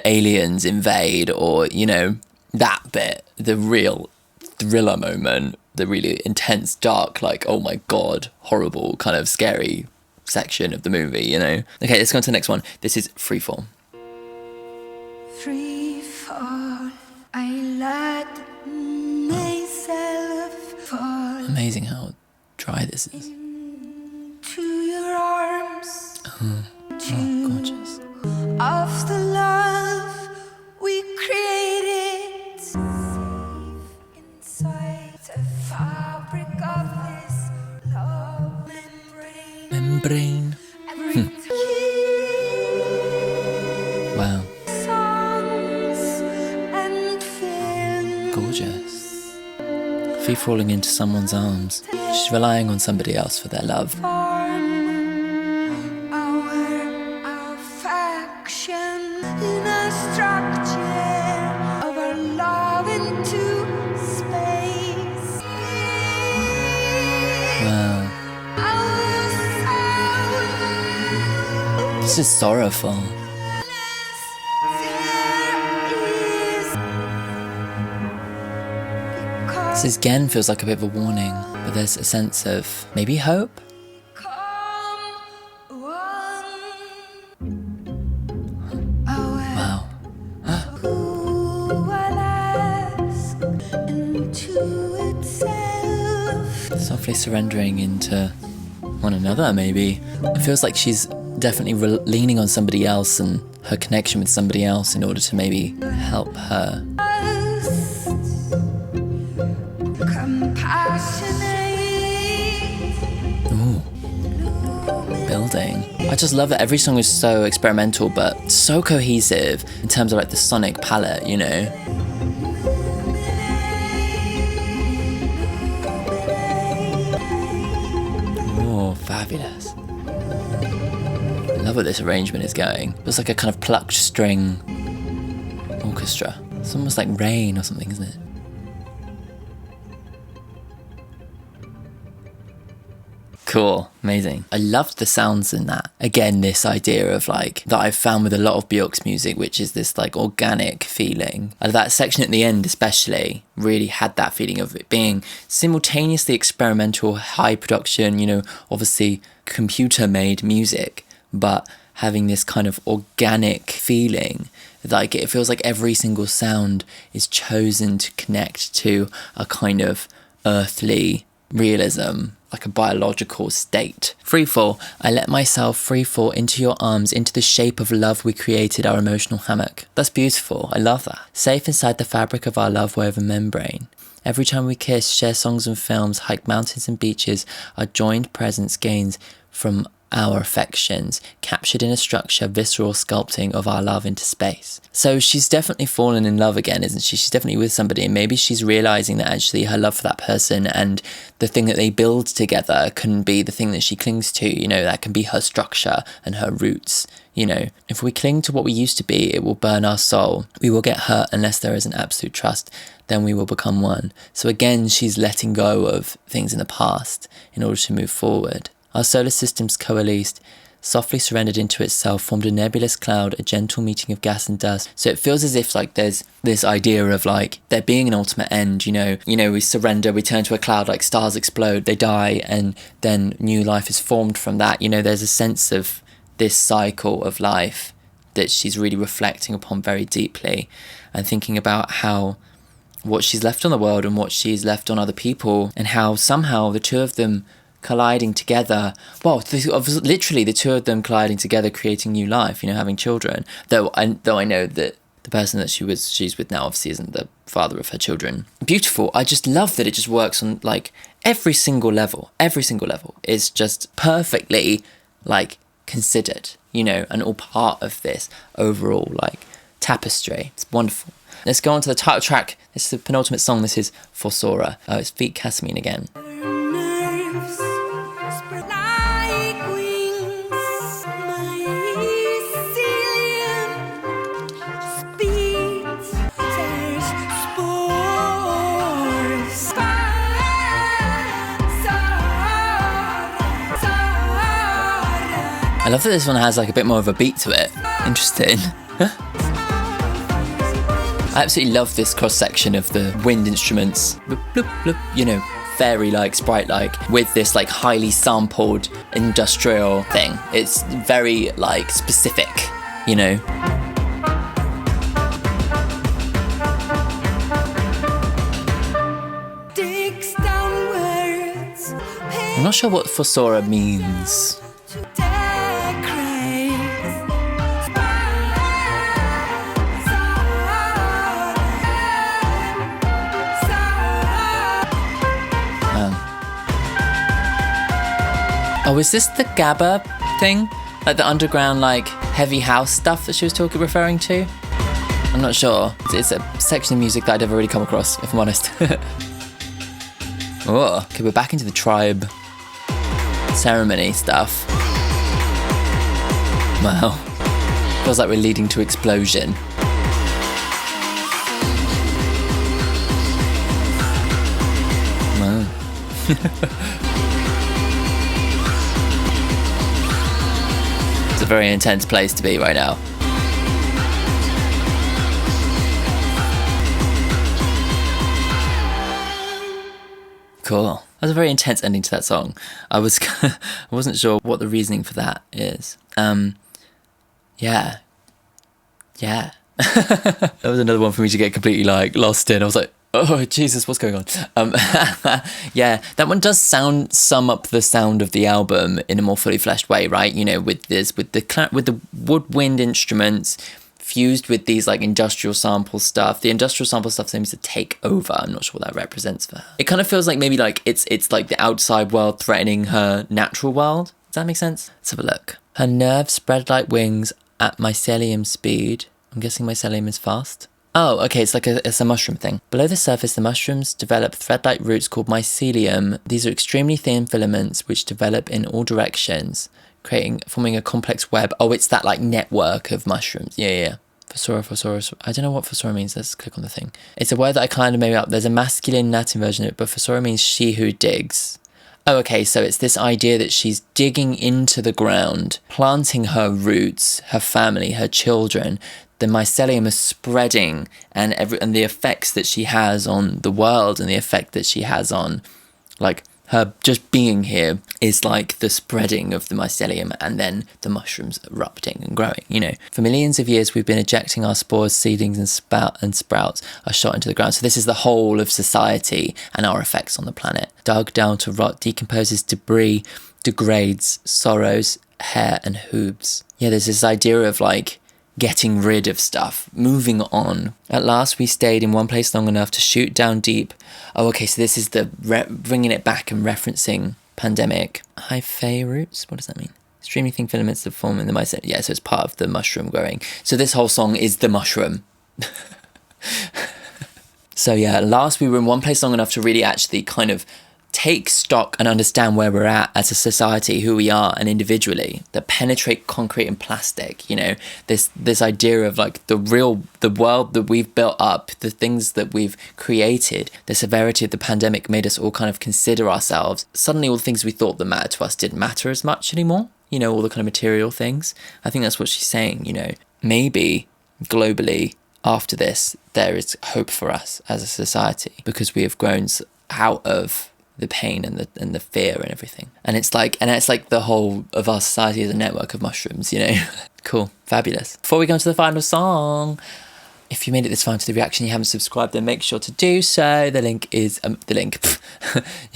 aliens invade, or, you know, that bit, the real thriller moment, the really intense, dark, like, oh my god, horrible, kind of scary section of the movie, you know? Okay, let's go on to the next one. This is Freeform. Free fall, I let myself fall. Amazing how dry this is. To your arms. Oh, gorgeous. Of the love we created, safe inside the fabric of this love membrane. Wow. Songs and films. Gorgeous. Free falling into someone's arms. She's relying on somebody else for their love. In a structure of our love into space. Wow. This is sorrowful. This again feels like a bit of a warning, but there's a sense of maybe hope. Softly surrendering into one another, maybe. It feels like she's definitely leaning on somebody else and her connection with somebody else in order to maybe help her. Ooh. Building. I just love that every song is so experimental but so cohesive in terms of like the sonic palette, you know? Oh, fabulous. I love where this arrangement is going. It's like a kind of plucked string orchestra. It's almost like rain or something, isn't it? Cool, amazing. I loved the sounds in that. Again, this idea of like, that I've found with a lot of Björk's music, which is this like organic feeling. And that section at the end especially really had that feeling of it being simultaneously experimental, high production, you know, obviously computer made music, but having this kind of organic feeling. Like it feels like every single sound is chosen to connect to a kind of earthly realism, like a biological state. Freefall. I let myself freefall into your arms, into the shape of love we created, our emotional hammock. That's beautiful. I love that. Safe inside the fabric of our love woven membrane. Every time we kiss, share songs and films, hike mountains and beaches, our joined presence gains from our affections, captured in a structure, visceral sculpting of our love into space. So she's definitely fallen in love again, isn't she? She's definitely with somebody, and maybe she's realizing that actually her love for that person and the thing that they build together can be the thing that she clings to, you know, that can be her structure and her roots. You know, if we cling to what we used to be, it will burn our soul. We will get hurt unless there is an absolute trust. Then we will become one. So again, she's letting go of things in the past in order to move forward. Our solar systems coalesced, softly surrendered into itself, formed a nebulous cloud, a gentle meeting of gas and dust. So it feels as if like there's this idea of like there being an ultimate end, you know, we surrender, we turn to a cloud, like stars explode, they die, and then new life is formed from that. You know, there's a sense of this cycle of life that she's really reflecting upon very deeply and thinking about how what she's left on the world and what she's left on other people, and how somehow the two of them colliding together, literally the two of them colliding together, creating new life, you know, having children. Though I know that the person that she's with now obviously isn't the father of her children. Beautiful. I just love that it just works on like every single level. Every single level is just perfectly like considered, you know, and all part of this overall like tapestry. It's wonderful. Let's go on to the title track. This is the penultimate song. This is FOSSORA. It's Feet Casamine again. I love that this one has like a bit more of a beat to it. Interesting. I absolutely love this cross-section of the wind instruments. Bloop, bloop, bloop, you know, fairy-like, sprite-like, with this like highly sampled industrial thing. It's very like specific, you know. I'm not sure what FOSSORA means. Oh, is this the Gabba thing? Like the underground, like, heavy house stuff that she was referring to? I'm not sure. It's a section of music that I'd never really come across, if I'm honest. Oh, okay, we're back into the tribe ceremony stuff. Wow. Feels like we're leading to explosion. Wow. It's a very intense place to be right now. Cool. That was a very intense ending to that song. I wasn't sure what the reasoning for that is. Yeah. That was another one for me to get completely like lost in. I was like, oh Jesus, what's going on? Yeah, that one does sum up the sound of the album in a more fully fleshed way, right? You know, with the woodwind instruments fused with these like industrial sample stuff. The industrial sample stuff seems to take over. I'm not sure what that represents for her. It kind of feels like maybe like it's like the outside world threatening her natural world. Does that make sense? Let's have a look. Her nerves spread like wings at mycelium speed. I'm guessing mycelium is fast. Oh, okay, it's a mushroom thing. Below the surface, the mushrooms develop thread-like roots called mycelium. These are extremely thin filaments which develop in all directions, forming a complex web. Oh, it's that like network of mushrooms. Yeah. Fasora. I don't know what Fasora means. Let's click on the thing. It's a word that I kind of made up. There's a masculine Latin version of it, but Fasora means she who digs. Oh, okay, so it's this idea that she's digging into the ground, planting her roots, her family, her children. The mycelium is spreading, and the effects that she has on the world and the effect that she has on, like, her just being here is like the spreading of the mycelium and then the mushrooms erupting and growing, you know. For millions of years, we've been ejecting our spores, seedlings and sprouts are shot into the ground. So this is the whole of society and our effects on the planet. Dug down to rot, decomposes debris, degrades, sorrows, hair and hooves. Yeah, there's this idea of like getting rid of stuff, moving on. At last, we stayed in one place long enough to shoot down deep. Oh, okay, so this is the bringing it back and referencing pandemic. Hyphae roots, what does that mean? Extremely thin filaments that form in the mycelium. Yeah, so it's part of the mushroom growing. So this whole song is the mushroom. So yeah, at last we were in one place long enough to really actually kind of take stock and understand where we're at as a society, who we are and individually, that penetrate concrete and plastic, you know, this idea of like the world that we've built up, the things that we've created. The severity of the pandemic made us all kind of consider ourselves. Suddenly all the things we thought that mattered to us didn't matter as much anymore, you know, all the kind of material things. I think that's what she's saying, you know, maybe globally after this there is hope for us as a society because we have grown out of the pain and the fear and everything. And it's like the whole of our society is a network of mushrooms, you know. Cool, fabulous. Before we go on to the final song, if you made it this far into the reaction and you haven't subscribed, then make sure to do so. The link is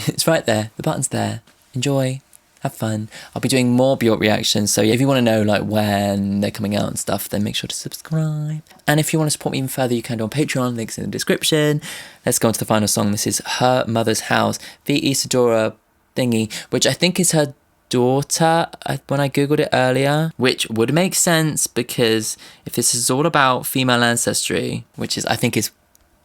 it's right there. The button's there. Enjoy. Have fun. I'll be doing more BJÖRK reactions, so if you want to know like when they're coming out and stuff, then make sure to subscribe. And if you want to support me even further, you can do on Patreon, links in the description. Let's go on to the final song. This is Her Mother's House, the Isadora thingy, which I think is her daughter when I googled it earlier, which would make sense because if this is all about female ancestry, which is I think is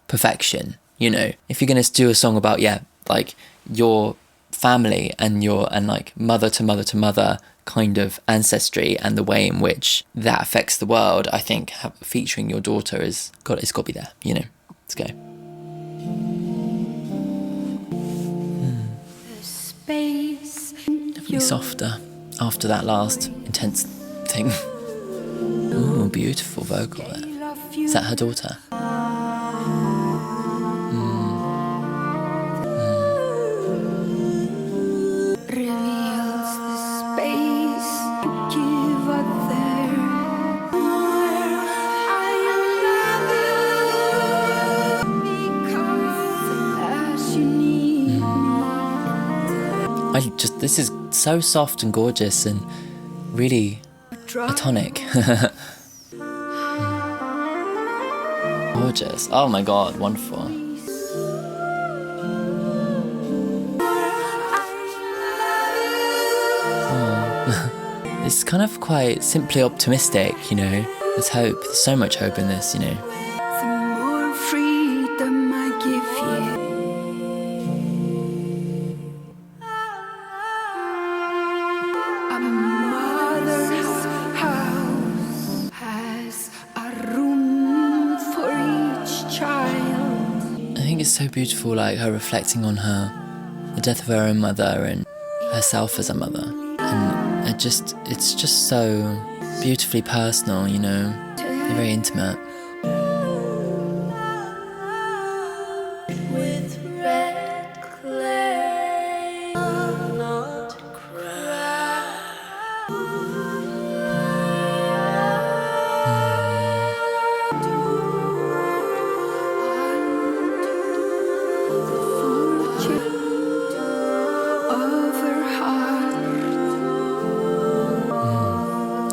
perfection, you know, if you're going to do a song about, yeah, like your family and like mother to mother to mother kind of ancestry and the way in which that affects the world, I think featuring your daughter it's got to be there, you know. Let's go. Definitely softer after that last intense thing. Ooh, beautiful vocal there. Is that her daughter? This is so soft and gorgeous and really a tonic. Gorgeous. Oh my god, wonderful. Oh. It's kind of quite simply optimistic, you know. There's hope. There's so much hope in this, you know. The more freedom I give you. So beautiful, like her reflecting on the death of her own mother and herself as a mother, and it's just so beautifully personal, you know, very intimate. With red clay, not cry.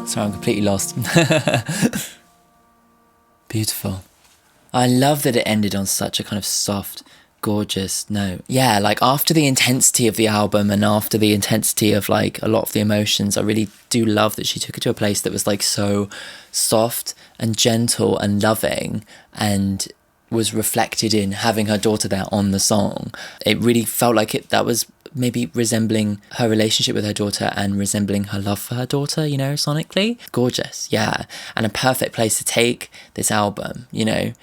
Sorry, I'm completely lost. Beautiful. I love that it ended on such a kind of soft, gorgeous note. Yeah, like after the intensity of the album and after the intensity of like a lot of the emotions, I really do love that she took it to a place that was like so soft and gentle and loving, and was reflected in having her daughter there on the song. It really felt like that was maybe resembling her relationship with her daughter and resembling her love for her daughter, you know, sonically. Gorgeous, yeah. And a perfect place to take this album, you know.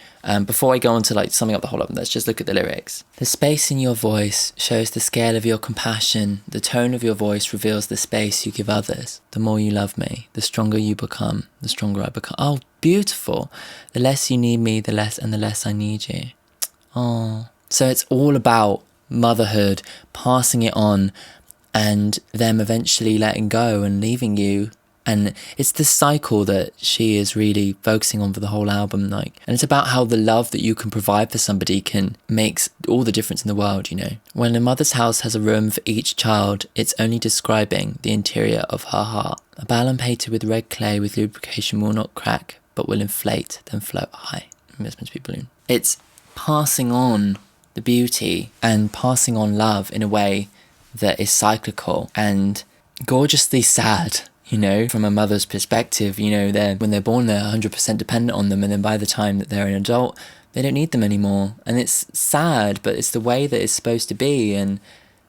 Before I go on to like summing up the whole album, let's just look at the lyrics. The space in your voice shows the scale of your compassion. The tone of your voice reveals the space you give others. The more you love me, the stronger you become, the stronger I become. Oh, beautiful. The less you need me, the less I need you. Oh, so it's all about motherhood, passing it on, and them eventually letting go and leaving you. And it's this cycle that she is really focusing on for the whole album, like, and it's about how the love that you can provide for somebody makes all the difference in the world, you know. When a mother's house has a room for each child, it's only describing the interior of her heart. A ballon painted with red clay with lubrication will not crack, but will inflate, then float high. It's meant to be a balloon. It's passing on the beauty and passing on love in a way that is cyclical and gorgeously sad, you know, from a mother's perspective. You know, when they're born, they're 100% dependent on them, and then by the time that they're an adult, they don't need them anymore. And it's sad, but it's the way that it's supposed to be, and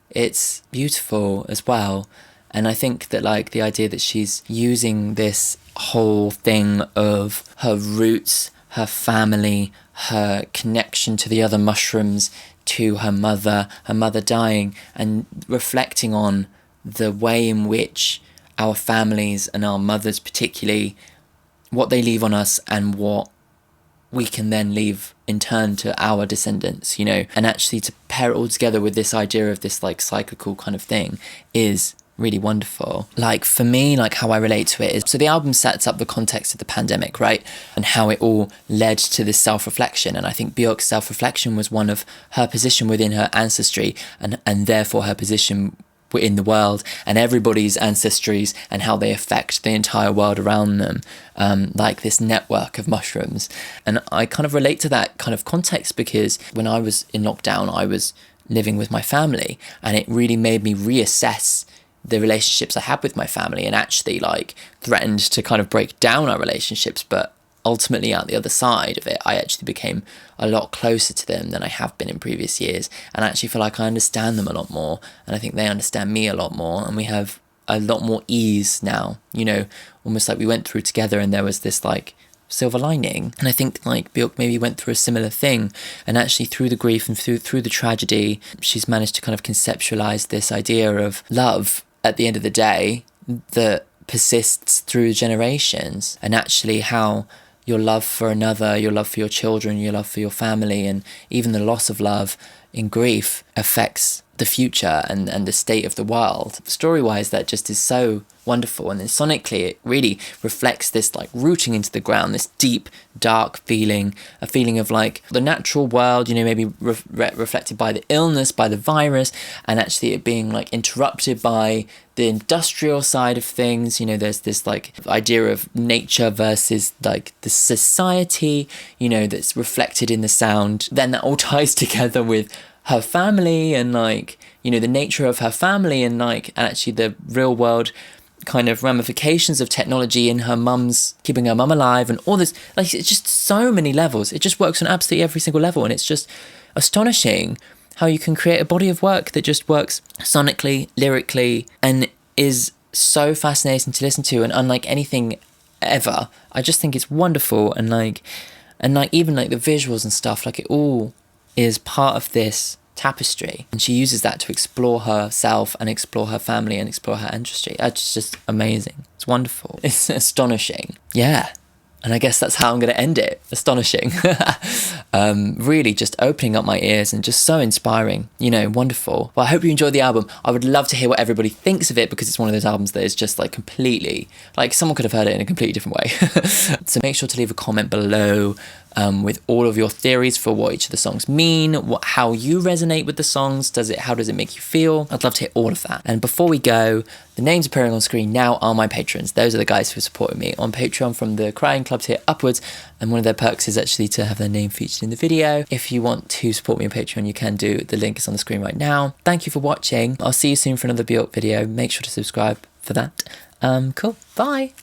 it's beautiful as well. And I think that like the idea that she's using this whole thing of her roots, her family, her connection to the other mushrooms, to her mother dying, and reflecting on the way in which our families and our mothers particularly, what they leave on us and what we can then leave in turn to our descendants, you know. And actually to pair it all together with this idea of this like cyclical kind of thing is really wonderful. Like for me, like how I relate to it is, so the album sets up the context of the pandemic, right? And how it all led to this self-reflection. And I think BJÖRK's self-reflection was one of her position within her ancestry, and therefore her position in the world, and everybody's ancestries and how they affect the entire world around them, like this network of mushrooms. And I kind of relate to that kind of context because when I was in lockdown, I was living with my family, and it really made me reassess the relationships I had with my family, and actually like threatened to kind of break down our relationships. But ultimately out the other side of it, I actually became a lot closer to them than I have been in previous years, and I actually feel like I understand them a lot more, and I think they understand me a lot more, and we have a lot more ease now, you know, almost like we went through together and there was this like silver lining. And I think like BJÖRK maybe went through a similar thing, and actually through the grief and through the tragedy, she's managed to kind of conceptualize this idea of love at the end of the day that persists through generations, and actually how your love for another, your love for your children, your love for your family, and even the loss of love in grief affects the future and the state of the world. Story-wise, that just is so wonderful. And then sonically, it really reflects this like rooting into the ground, this deep, dark feeling, a feeling of like the natural world, you know, maybe reflected by the illness, by the virus, and actually it being like interrupted by the industrial side of things. You know, there's this like idea of nature versus like the society, you know, that's reflected in the sound. Then that all ties together with her family and like, you know, the nature of her family and like, and actually the real world kind of ramifications of technology and her mum's keeping her mum alive and all this. Like, it's just so many levels. It just works on absolutely every single level, and it's just astonishing how you can create a body of work that just works sonically, lyrically, and is so fascinating to listen to and unlike anything ever. I just think it's wonderful, and like even like the visuals and stuff, like it all is part of this tapestry, and she uses that to explore herself and explore her family and explore her ancestry. It's just amazing. It's wonderful. It's astonishing. Yeah. And I guess that's how I'm going to end it. Astonishing. Really just opening up my ears and just so inspiring, you know, wonderful. Well, I hope you enjoyed the album. I would love to hear what everybody thinks of it, because it's one of those albums that is just like completely, like someone could have heard it in a completely different way. So make sure to leave a comment below with all of your theories for what each of the songs mean, how you resonate with the songs, how does it make you feel? I'd love to hear all of that. And before we go, the names appearing on screen now are my patrons. Those are the guys who supported me on Patreon from the Crying Club tier upwards, and one of their perks is actually to have their name featured in the video. If you want to support me on Patreon, you can do. The link is on the screen right now. Thank you for watching. I'll see you soon for another BJÖRK video. Make sure to subscribe for that. Cool. Bye.